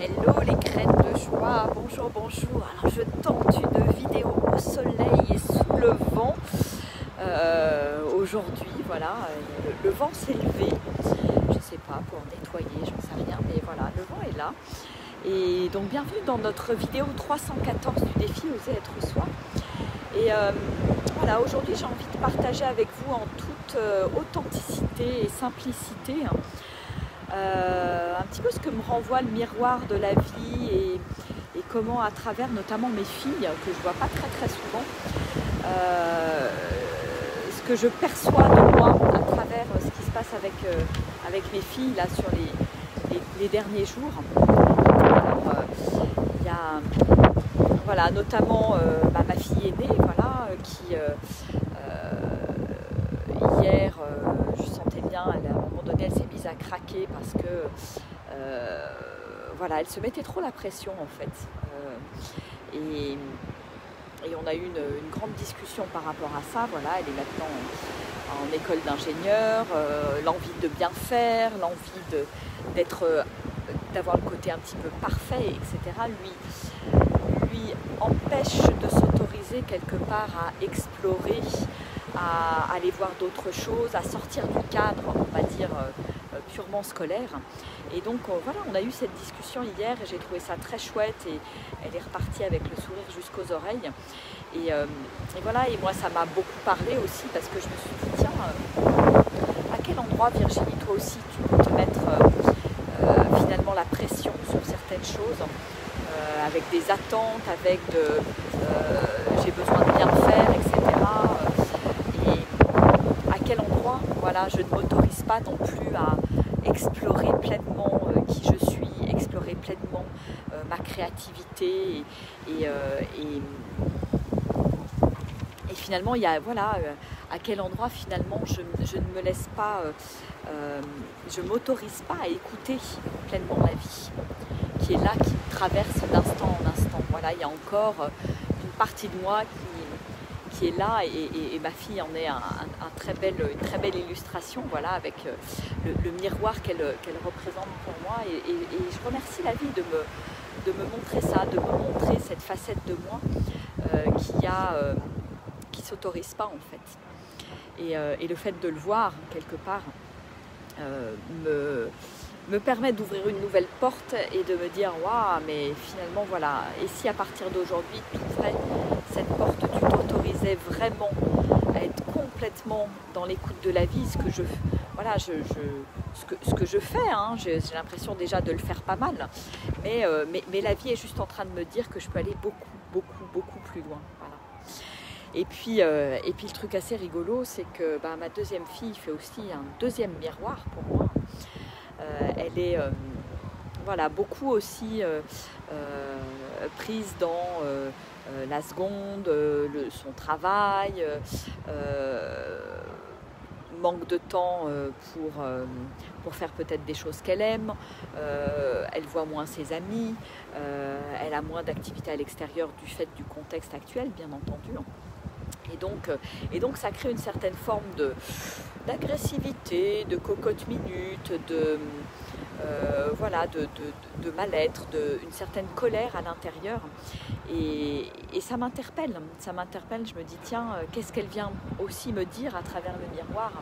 Hello les crêtes de joie, bonjour, bonjour. Alors je tente une vidéo au soleil et sous le vent. Aujourd'hui, voilà, le vent s'est levé. Je ne sais pas, pour nettoyer, j'en sais rien, mais voilà, le vent est là. Et donc bienvenue dans notre vidéo 314 du défi Oser être soi. Et voilà, aujourd'hui j'ai envie de partager avec vous en toute authenticité et simplicité un petit peu ce que me renvoie le miroir de la vie et comment à travers notamment mes filles, que je vois pas très souvent, ce que je perçois de moi à travers ce qui se passe avec mes filles là sur les derniers jours. Alors, il y a voilà, notamment ma fille aînée voilà, qui hier je sentais bien, à un moment donné elle s'est mise à craquer parce que voilà, elle se mettait trop la pression en fait, et on a eu une grande discussion par rapport à ça. Voilà, elle est maintenant en école d'ingénieur, l'envie de bien faire, l'envie d'avoir le côté un petit peu parfait, etc. lui empêche de s'autoriser quelque part à explorer, à aller voir d'autres choses, à sortir du cadre, on va dire, purement scolaire. Et donc voilà, on a eu cette discussion hier et j'ai trouvé ça très chouette et elle est repartie avec le sourire jusqu'aux oreilles. Et voilà, et moi ça m'a beaucoup parlé aussi parce que je me suis dit, tiens, à quel endroit, Virginie, toi aussi tu peux te mettre finalement la pression sur certaines choses, avec des attentes, avec j'ai besoin de bien faire, etc. Et à quel endroit, voilà, je ne m'autorise pas non plus à explorer pleinement qui je suis, explorer pleinement ma créativité et finalement il y a voilà, à quel endroit finalement je ne me laisse pas, je m'autorise pas à écouter pleinement la vie qui est là, qui me traverse d'instant en instant. Voilà, il y a encore une partie de moi qui est là et ma fille en est une très belle illustration, voilà, avec le miroir qu'elle représente pour moi et je remercie la vie de me montrer ça, de me montrer cette facette de moi qui s'autorise pas en fait, et le fait de le voir quelque part me permet d'ouvrir une nouvelle porte et de me dire waouh, mais finalement voilà, et si à partir d'aujourd'hui tu ouvrais cette porte, tu t'autorisais vraiment à être complètement dans l'écoute de la vie, ce que je fais, hein, j'ai l'impression déjà de le faire pas mal, mais la vie est juste en train de me dire que je peux aller beaucoup plus loin. Voilà. Et puis le truc assez rigolo, c'est que ma deuxième fille fait aussi un deuxième miroir pour moi. Elle est voilà, beaucoup aussi prise dans la seconde, son travail, manque de temps pour faire peut-être des choses qu'elle aime, elle voit moins ses amis, elle a moins d'activités à l'extérieur du fait du contexte actuel, bien entendu. Et donc ça crée une certaine forme d'agressivité, de cocotte minute, voilà, de mal-être, une certaine colère à l'intérieur. Et ça m'interpelle, je me dis tiens, qu'est-ce qu'elle vient aussi me dire à travers le miroir,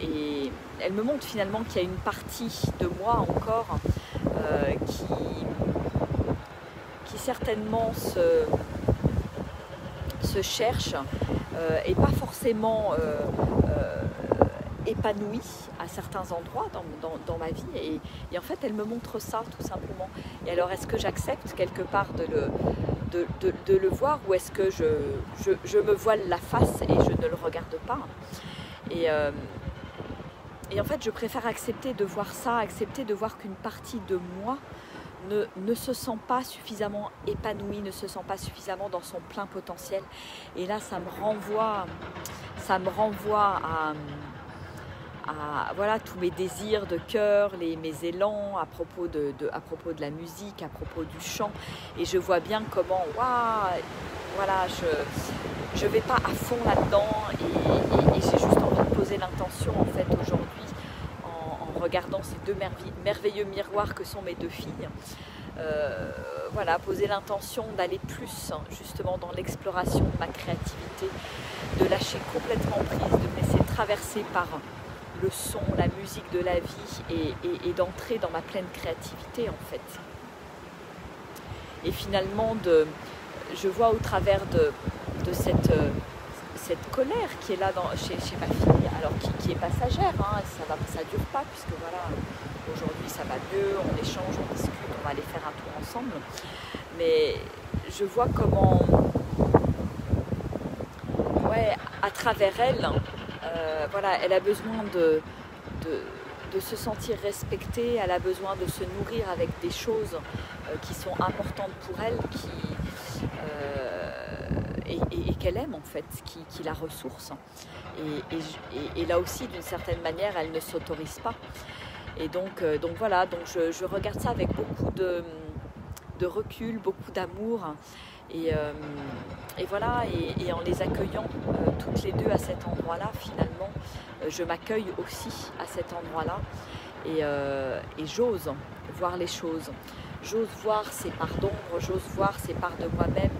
et elle me montre finalement qu'il y a une partie de moi encore qui certainement se cherche et pas forcément épanouie à certains endroits dans ma vie, et en fait elle me montre ça tout simplement. Et alors est-ce que j'accepte quelque part de le voir, ou est-ce que je me voile la face et je ne le regarde pas, et en fait je préfère accepter de voir ça, accepter de voir qu'une partie de moi ne se sent pas suffisamment épanouie, ne se sent pas suffisamment dans son plein potentiel. Et là, ça me renvoie à voilà, tous mes désirs de cœur, mes élans à propos de la musique, à propos du chant. Et je vois bien comment, waouh, voilà, je vais pas à fond là-dedans, et j'ai juste envie de poser l'intention en fait aujourd'hui, en regardant ces deux merveilleux miroirs que sont mes deux filles. Voilà, poser l'intention d'aller plus justement dans l'exploration de ma créativité, de lâcher complètement prise, de me laisser traverser par le son, la musique de la vie et d'entrer dans ma pleine créativité en fait. Et finalement, je vois au travers de cette colère qui est là chez ma fille, alors qui est passagère, hein, ça dure pas puisque voilà, aujourd'hui ça va mieux, on échange, on discute, on va aller faire un tour ensemble. Mais je vois comment, ouais, à travers elle, voilà, elle a besoin de se sentir respectée, elle a besoin de se nourrir avec des choses qui sont importantes pour elle, et qu'elle aime en fait, qui la ressource. Et là aussi, d'une certaine manière, elle ne s'autorise pas. Et donc voilà, donc je regarde ça avec beaucoup de recul, beaucoup d'amour. Et voilà, et en les accueillant toutes les deux à cet endroit-là, finalement, je m'accueille aussi à cet endroit-là. Et j'ose voir les choses. J'ose voir ces parts d'ombre, j'ose voir ces parts de moi-même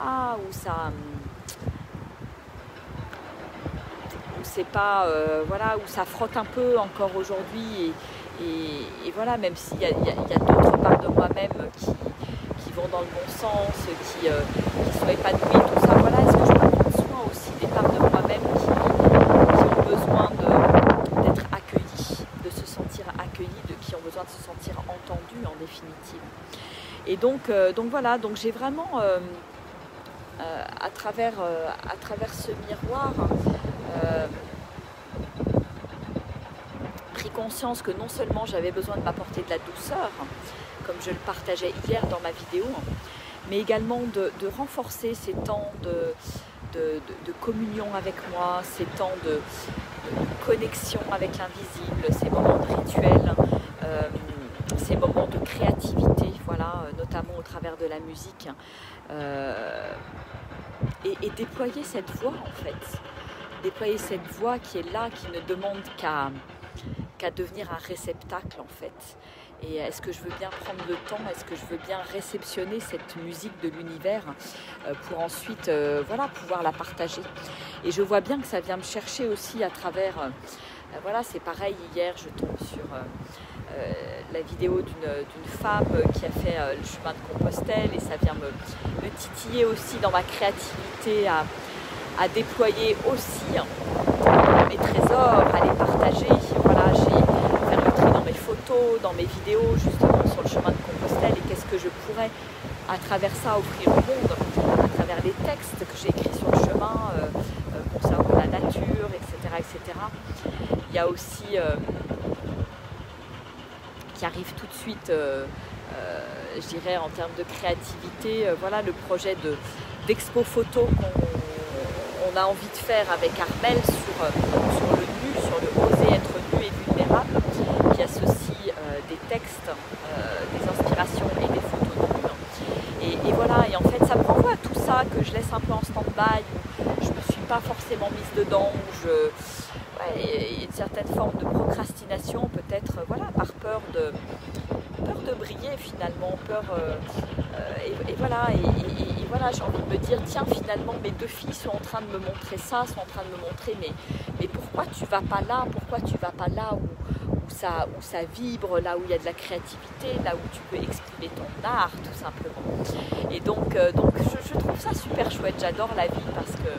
où c'est pas, voilà, où ça frotte un peu encore aujourd'hui. Et voilà, même s'il y a d'autres parts de moi-même qui vont dans le bon sens, qui sont épanouies, tout ça. Voilà, est-ce que je peux prendre soin aussi des parts de moi-même qui ont besoin d'être accueillies, de se sentir accueillies, qui ont besoin de se sentir entendues en définitive. Et donc voilà, donc j'ai vraiment, à travers ce miroir, pris conscience que non seulement j'avais besoin de m'apporter de la douceur, comme je le partageais hier dans ma vidéo, mais également de renforcer ces temps de communion avec moi, ces temps de connexion avec l'invisible, ces moments de rituel, ces moments de créativité, voilà, notamment au travers de la musique, et déployer cette voix en fait, déployer cette voix qui est là, qui ne demande qu'à devenir un réceptacle en fait. Et est-ce que je veux bien prendre le temps, est-ce que je veux bien réceptionner cette musique de l'univers pour ensuite voilà, pouvoir la partager. Et je vois bien que ça vient me chercher aussi à travers, voilà, c'est pareil, hier je tombe sur la vidéo d'une femme qui a fait le chemin de Compostelle, et ça vient me titiller aussi dans ma créativité à déployer aussi mes trésors, à les partager. Voilà, faire le tri dans mes photos, dans mes vidéos, justement sur le chemin de Compostelle, et qu'est-ce que je pourrais à travers ça offrir au monde, à travers les textes que j'ai écrits sur le chemin concernant la nature, etc., etc. Il y a aussi qui arrive tout de suite, je dirais en termes de créativité, voilà, le projet d'expo photo qu'on a envie de faire avec Armel sur le nu, sur le oser être nu et vulnérable, qui associe des textes, des inspirations et des photos de nu. Et voilà, et en fait ça me renvoie à tout ça que je laisse un peu en stand-by, où je ne me suis pas forcément mise dedans, où il y a une certaine forme de procrastination, peut-être, voilà, par peur de briller finalement, peur, et voilà, et voilà, j'ai envie de me dire, tiens, finalement mes deux filles sont en train de me montrer ça, sont en train de me montrer, mais pourquoi tu vas pas là, pourquoi tu vas pas là où ça vibre, là où il y a de la créativité, là où tu peux exprimer ton art, tout simplement. Et donc je trouve ça super chouette, j'adore la vie parce que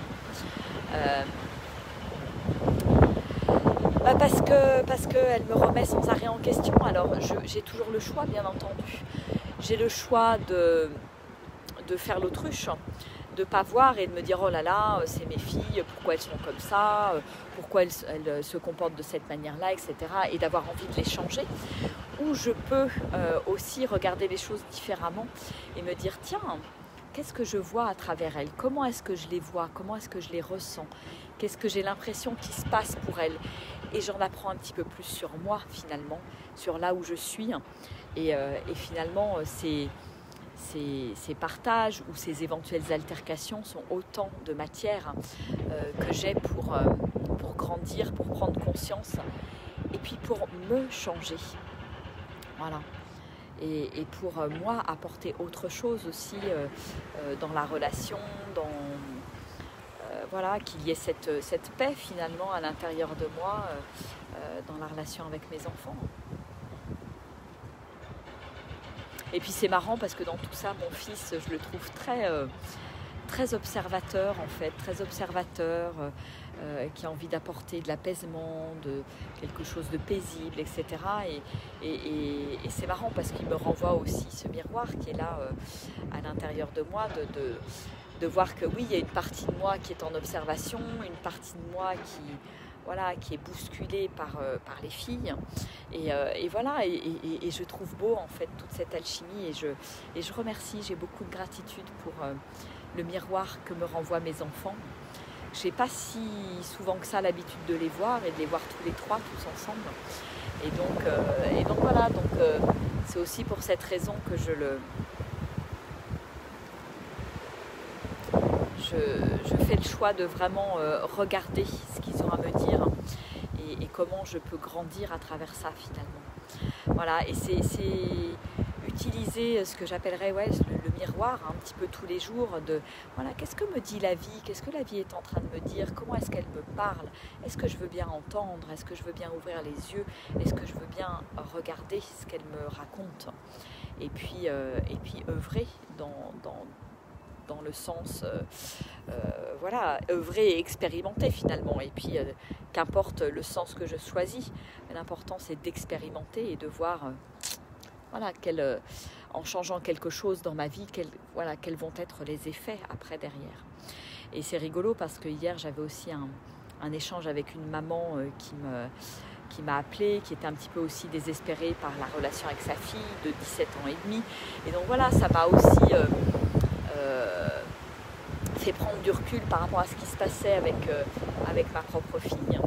elle me remet sans arrêt en question. Alors j'ai toujours le choix, bien entendu. J'ai le choix de faire l'autruche, de ne pas voir et de me dire oh là là, c'est mes filles, pourquoi elles sont comme ça, pourquoi elles se comportent de cette manière-là, etc. Et d'avoir envie de les changer. Ou je peux aussi regarder les choses différemment et me dire tiens, qu'est-ce que je vois à travers elles? Comment est-ce que je les vois? Comment est-ce que je les ressens? Qu'est-ce que j'ai l'impression qui se passe pour elles? Et j'en apprends un petit peu plus sur moi finalement, sur là où je suis. Et finalement, ces partages ou ces éventuelles altercations sont autant de matière que j'ai pour grandir, pour prendre conscience et puis pour me changer. Voilà. Et pour moi apporter autre chose aussi dans la relation, voilà, qu'il y ait cette paix finalement à l'intérieur de moi dans la relation avec mes enfants. Et puis c'est marrant parce que dans tout ça, mon fils, je le trouve très observateur en fait, très observateur, qui a envie d'apporter de l'apaisement, de quelque chose de paisible, etc. Et c'est marrant parce qu'il me renvoie aussi ce miroir qui est là à l'intérieur de moi, de voir que oui, il y a une partie de moi qui est en observation, une partie de moi qui est bousculée par les filles. Et voilà, et je trouve beau en fait toute cette alchimie et je remercie, j'ai beaucoup de gratitude pour le miroir que me renvoient mes enfants. Je n'ai pas si souvent que ça l'habitude de les voir et de les voir tous les trois, tous ensemble. Et donc voilà, c'est aussi pour cette raison que je fais le choix de vraiment regarder ce qu'ils ont à me dire et comment je peux grandir à travers ça finalement. Voilà, et c'est utiliser ce que j'appellerais le miroir un petit peu tous les jours de voilà, qu'est-ce que me dit la vie, qu'est-ce que la vie est en train de me dire, comment est-ce qu'elle me parle, est-ce que je veux bien entendre, est-ce que je veux bien ouvrir les yeux, est-ce que je veux bien regarder ce qu'elle me raconte et puis œuvrer dans le sens voilà, œuvrer et expérimenter finalement et puis qu'importe le sens que je choisis, l'important c'est d'expérimenter et de voir voilà, en changeant quelque chose dans ma vie, quels vont être les effets après derrière. Et c'est rigolo parce que hier j'avais aussi un échange avec une maman qui m'a appelée, qui était un petit peu aussi désespérée par la relation avec sa fille de 17 ans et demi. Et donc voilà, ça m'a aussi fait prendre du recul par rapport à ce qui se passait avec ma propre fille.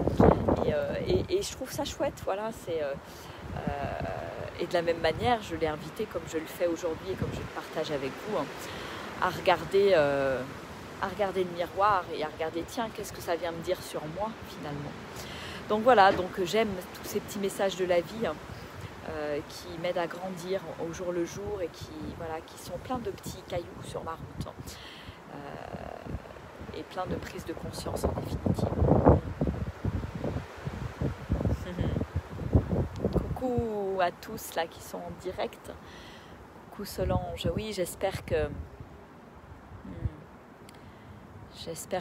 Et je trouve ça chouette, voilà, et de la même manière, je l'ai invité, comme je le fais aujourd'hui et comme je le partage avec vous, à regarder le miroir et à regarder, tiens, qu'est-ce que ça vient me dire sur moi finalement. Donc voilà, j'aime tous ces petits messages de la vie qui m'aident à grandir au jour le jour et qui sont pleins de petits cailloux sur ma route et plein de prises de conscience en définitive. Coucou à tous là qui sont en direct. Coucou Solange. Oui, j'espère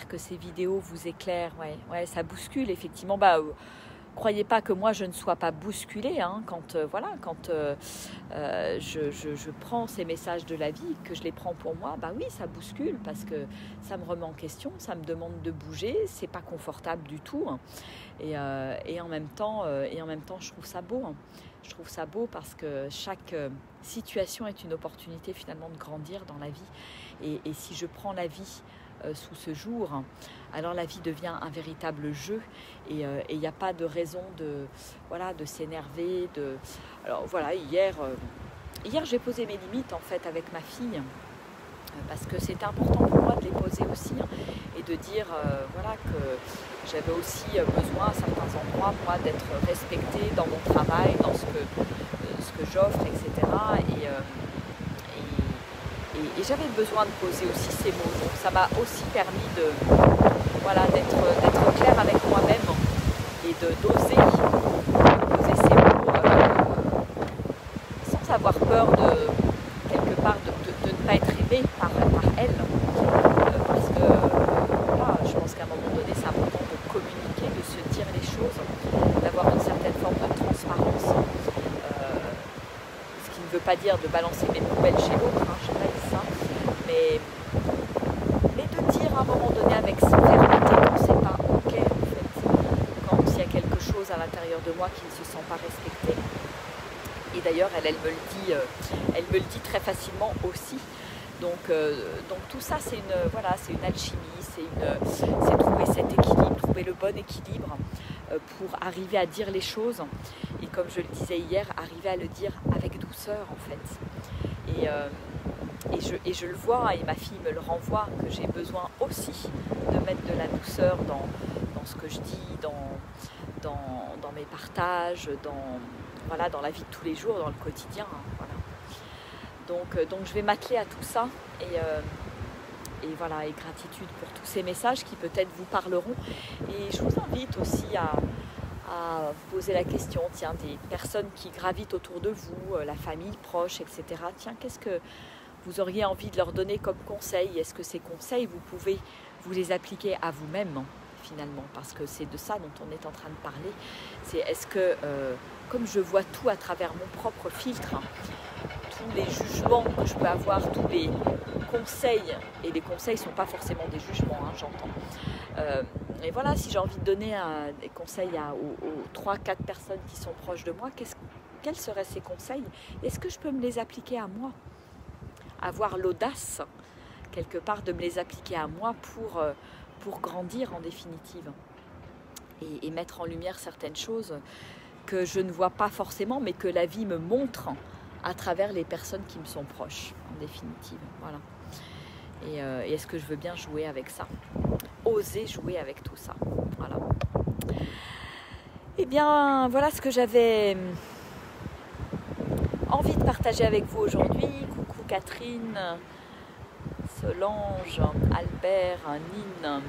que ces vidéos vous éclairent. Ouais, ça bouscule effectivement. Croyez pas que moi je ne sois pas bousculée quand je prends ces messages de la vie, que je les prends pour moi. Oui, ça bouscule parce que ça me remet en question, ça me demande de bouger, c'est pas confortable du tout. Et en même temps, je trouve ça beau. Je trouve ça beau parce que chaque situation est une opportunité finalement de grandir dans la vie. Et si je prends la vie sous ce jour, alors la vie devient un véritable jeu et il n'y a pas de raison de s'énerver. Alors voilà, hier j'ai posé mes limites en fait avec ma fille parce que c'était important pour moi de les poser aussi et de dire que j'avais aussi besoin à certains endroits moi d'être respectée dans mon travail, dans ce que j'offre, etc. Et j'avais besoin de poser aussi ces mots. Donc ça m'a aussi permis d'être claire avec moi-même et d'oser poser ces mots sans avoir peur quelque part de ne pas être aimée par elle. Parce que je pense qu'à un moment donné, c'est important de communiquer, de se dire les choses, d'avoir une certaine forme de transparence. Ce qui ne veut pas dire de balancer mes poubelles chez l'autre, je n'ai pas dit ça, mais de dire à un moment donné avec fermeté quand c'est pas ok en fait, quand il y a quelque chose à l'intérieur de moi qui ne se sent pas respecté. Et d'ailleurs elle me le dit très facilement aussi. Donc tout ça c'est une alchimie, c'est trouver cet équilibre, trouver le bon équilibre pour arriver à dire les choses et comme je le disais hier, arriver à le dire avec douceur en fait. Et je le vois et ma fille me le renvoie que j'ai besoin aussi de mettre de la douceur dans ce que je dis, dans mes partages, voilà, dans la vie de tous les jours, dans le quotidien. Voilà. Donc je vais m'atteler à tout ça et voilà, et gratitude pour tous ces messages qui peut-être vous parleront. Et je vous invite aussi à vous poser la question, tiens, des personnes qui gravitent autour de vous, la famille, proche, etc. Tiens, qu'est-ce que vous auriez envie de leur donner comme conseil? Est-ce que ces conseils, vous pouvez vous les appliquer à vous-même, finalement? Parce que c'est de ça dont on est en train de parler. C'est est-ce que, comme je vois tout à travers mon propre filtre, tous les jugements que je peux avoir, tous les conseils, et les conseils ne sont pas forcément des jugements, hein, j'entends. Et voilà, si j'ai envie de donner des conseils aux 3-4 personnes qui sont proches de moi, quels seraient ces conseils? Est-ce que je peux me les appliquer à moi? Avoir l'audace, quelque part, de me les appliquer à moi pour grandir en définitive. Et mettre en lumière certaines choses que je ne vois pas forcément, mais que la vie me montre à travers les personnes qui me sont proches, en définitive. Voilà. Et est-ce que je veux bien jouer avec ça? Oser jouer avec tout ça. Voilà. Eh bien, voilà ce que j'avais envie de partager avec vous aujourd'hui. Coucou Catherine, Solange, Albert, Nine,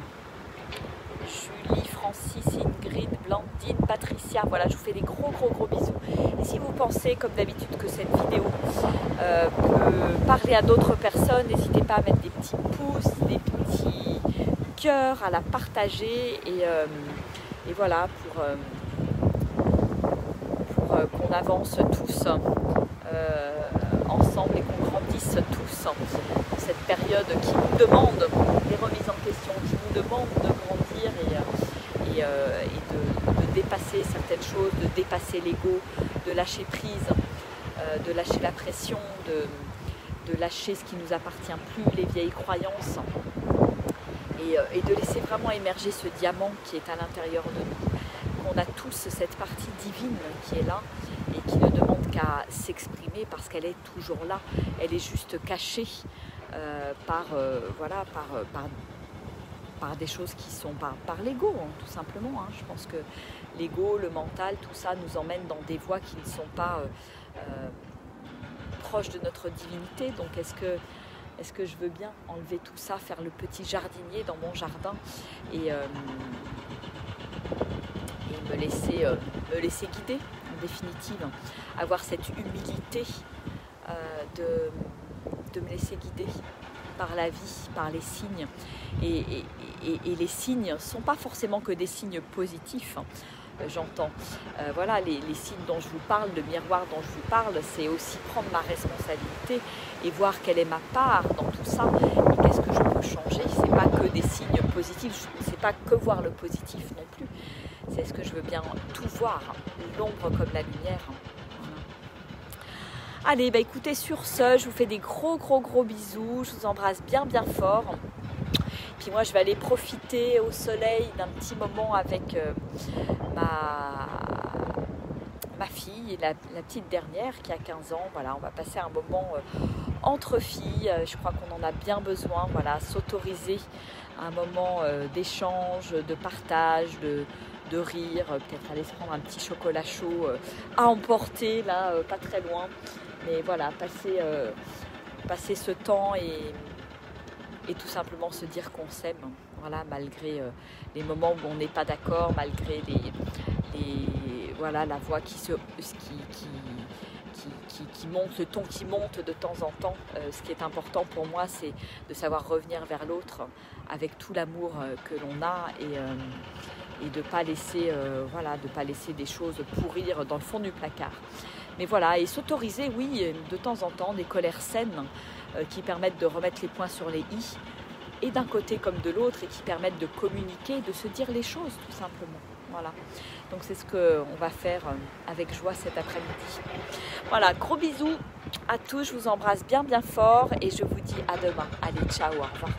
Julie, Francis, Ingrid, Blandine, Patricia. Voilà, je vous fais des gros bisous. Et si vous pensez, comme d'habitude, que cette vidéo peut parler à d'autres personnes, n'hésitez pas à mettre des petits pouces, des petits cœurs, à la partager. Et voilà, pour qu'on avance tous ensemble et qu'on grandisse tous dans cette période qui nous demande des remises en question, qui nous demande de grandir et de dépasser certaines choses, de dépasser l'ego, de lâcher prise, de lâcher la pression, de lâcher ce qui ne nous appartient plus, les vieilles croyances, et de laisser vraiment émerger ce diamant qui est à l'intérieur de nous. On a tous cette partie divine qui est là et qui ne demande qu'à s'exprimer parce qu'elle est toujours là. Elle est juste cachée par des choses qui sont par l'ego, hein, tout simplement. Hein. Je pense que l'ego, le mental, tout ça nous emmène dans des voies qui ne sont pas proches de notre divinité. Donc est-ce que je veux bien enlever tout ça, faire le petit jardinier dans mon jardin et me laisser guider, en définitive, avoir cette humilité de me laisser guider par la vie, par les signes. Et les signes ne sont pas forcément que des signes positifs, hein, j'entends. Voilà, les signes dont je vous parle, le miroir dont je vous parle, c'est aussi prendre ma responsabilité et voir quelle est ma part dans tout ça et qu'est-ce que je peux changer. C'est pas que des signes positifs, c'est pas que voir le positif non plus. C'est ce que je veux bien tout voir, l'ombre comme la lumière. Allez, bah écoutez, sur ce, je vous fais des gros bisous, je vous embrasse bien fort. Puis moi, je vais aller profiter au soleil d'un petit moment avec ma fille, la petite dernière qui a 15 ans. Voilà, on va passer un moment entre filles. Je crois qu'on en a bien besoin. Voilà, s'autoriser un moment d'échange, de partage, de rire, peut-être aller se prendre un petit chocolat chaud à emporter, là, pas très loin. Mais voilà, passer ce temps et tout simplement se dire qu'on s'aime. Voilà, malgré les moments où on n'est pas d'accord, malgré voilà, la voix qui monte, le ton qui monte de temps en temps. Ce qui est important pour moi, c'est de savoir revenir vers l'autre avec tout l'amour que l'on a et de ne pas laisser, de pas laisser des choses pourrir dans le fond du placard. Mais voilà, et s'autoriser, oui, de temps en temps, des colères saines qui permettent de remettre les points sur les i, et d'un côté comme de l'autre, et qui permettent de communiquer, de se dire les choses, tout simplement. Voilà, donc c'est ce qu'on va faire avec joie cet après-midi. Voilà, gros bisous à tous, je vous embrasse bien fort, et je vous dis à demain. Allez, ciao, au revoir.